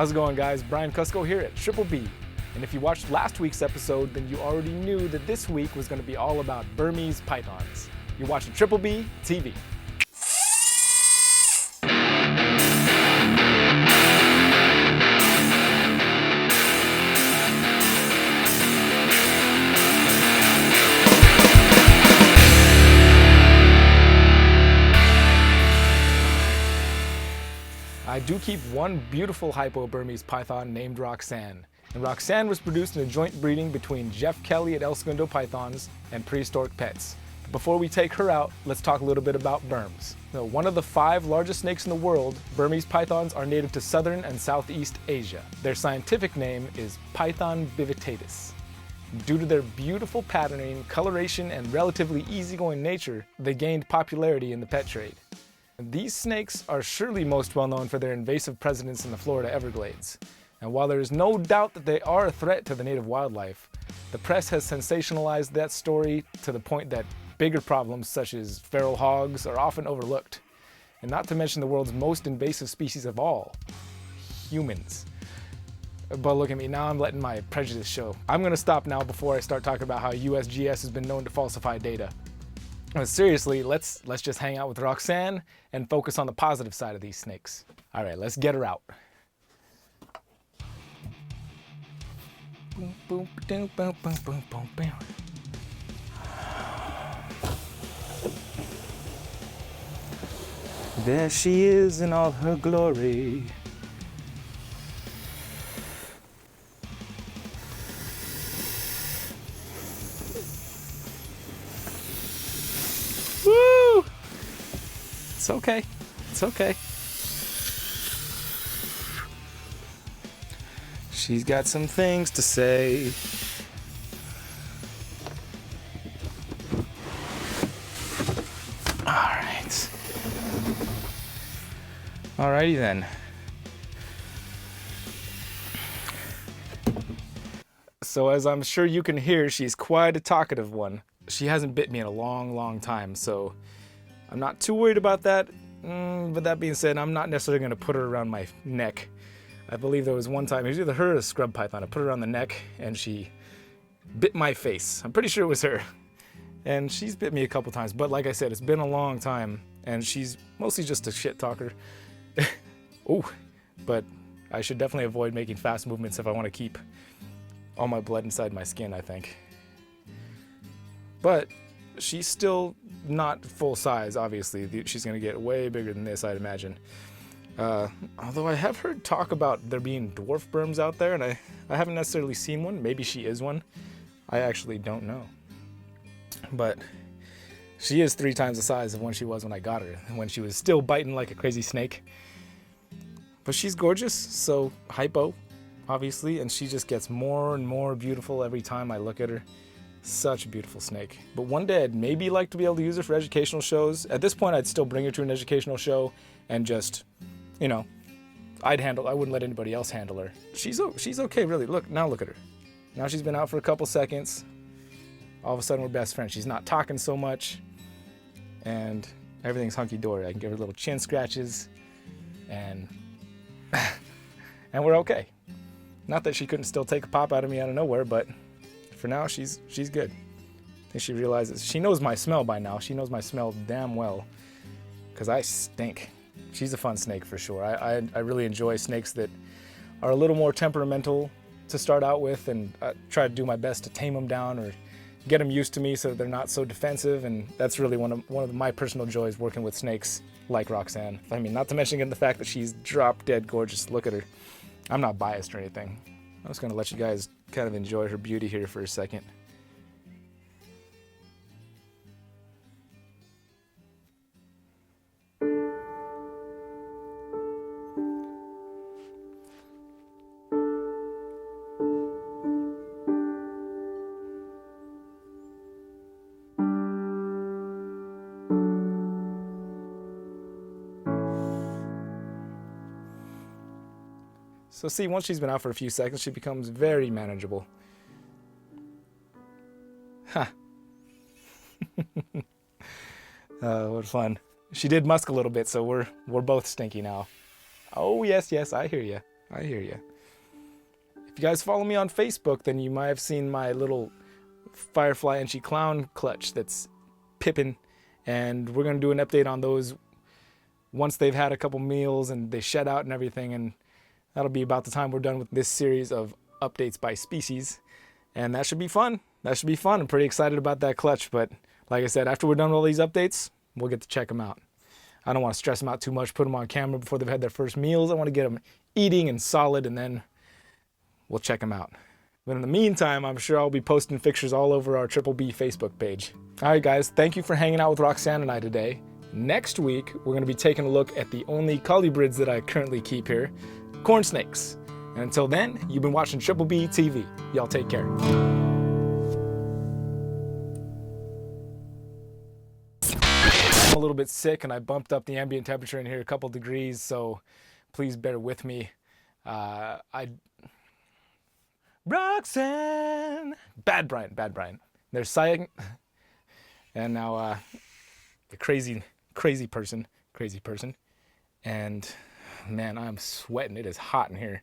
How's it going, guys? Brian Cusco here at Triple B. And if you watched last week's episode, then you already knew that this week was going to be all about Burmese pythons. You're watching Triple B TV. I do keep one beautiful hypo Burmese python named Roxanne. And Roxanne was produced in a joint breeding between Jeff Kelly at El Segundo Pythons and Prehistoric Pets. But before we take her out, let's talk a little bit about burms. Now, one of the 5 largest snakes in the world, Burmese pythons are native to southern and southeast Asia. Their scientific name is Python bivitatus. Due to their beautiful patterning, coloration, and relatively easygoing nature, they gained popularity in the pet trade. These snakes are surely most well known for their invasive presence in the Florida Everglades. And while there is no doubt that they are a threat to the native wildlife, the press has sensationalized that story to the point that bigger problems such as feral hogs are often overlooked. And not to mention the world's most invasive species of all, humans. But look at me, now I'm letting my prejudice show. I'm gonna stop now before I start talking about how USGS has been known to falsify data. But seriously, let's just hang out with Roxanne and focus on the positive side of these snakes. All right, let's get her out. Boom, boom, boom, boom, boom, boom, boom, boom. There she is in all her glory. Woo! It's okay. It's okay. She's got some things to say. All right. Alrighty then. So as I'm sure you can hear, she's quite a talkative one. She hasn't bit me in a long time, so I'm not too worried about that. But that being said, I'm not necessarily going to put her around my neck. I believe there was one time, it was either her or a scrub python. I put her around the neck and she bit my face. I'm pretty sure it was her. And she's bit me a couple times, but like I said, it's been a long time and she's mostly just a shit talker. Ooh, but I should definitely avoid making fast movements if I want to keep all my blood inside my skin, I think. But she's still not full size, obviously. She's going to get way bigger than this, I'd imagine. Although I have heard talk about there being dwarf burms out there, and I haven't necessarily seen one. Maybe she is one. I actually don't know. But she is 3 times the size of when she was when I got her, when she was still biting like a crazy snake. But she's gorgeous, so hypo, obviously, and she just gets more and more beautiful every time I look at her. Such a beautiful snake. But one day I'd maybe like to be able to use her for educational shows. At this point, I'd still bring her to an educational show and just, you know, I wouldn't let anybody else handle her. She's okay, really. Look at her. Now she's been out for a couple seconds. All of a sudden, we're best friends. She's not talking so much, and everything's hunky-dory. I can give her little chin scratches, and and we're okay. Not that she couldn't still take a pop out of me out of nowhere, but for now, she's good. I think she realizes, she knows my smell by now. She knows my smell damn well, because I stink. She's a fun snake for sure. I really enjoy snakes that are a little more temperamental to start out with, and I try to do my best to tame them down or get them used to me so that they're not so defensive, and that's really one of my personal joys working with snakes like Roxanne. I mean, not to mention the fact that she's drop dead gorgeous. Look at her. I'm not biased or anything. I'm just gonna let you guys kind of enjoy her beauty here for a second. So see, once she's been out for a few seconds, she becomes very manageable. Ha. What fun. She did musk a little bit, so we're both stinky now. Oh, yes, I hear you. I hear you. If you guys follow me on Facebook, then you might have seen my little Firefly and She Clown clutch that's pippin'. And we're going to do an update on those once they've had a couple meals and they shed out and everything. And that'll be about the time we're done with this series of updates by species. And that should be fun. That should be fun. I'm pretty excited about that clutch. But like I said, after we're done with all these updates, we'll get to check them out. I don't want to stress them out too much, put them on camera before they've had their first meals. I want to get them eating and solid, and then we'll check them out. But in the meantime, I'm sure I'll be posting pictures all over our Triple B Facebook page. All right, guys, thank you for hanging out with Roxanne and I today. Next week, we're going to be taking a look at the only colubrids that I currently keep here, corn snakes. And until then, you've been watching Triple B TV. Y'all take care. I'm a little bit sick, and I bumped up the ambient temperature in here a couple degrees, so please bear with me. Roxanne! Bad Brian. There's sighing. And now the crazy person. And man, I'm sweating. It is hot in here.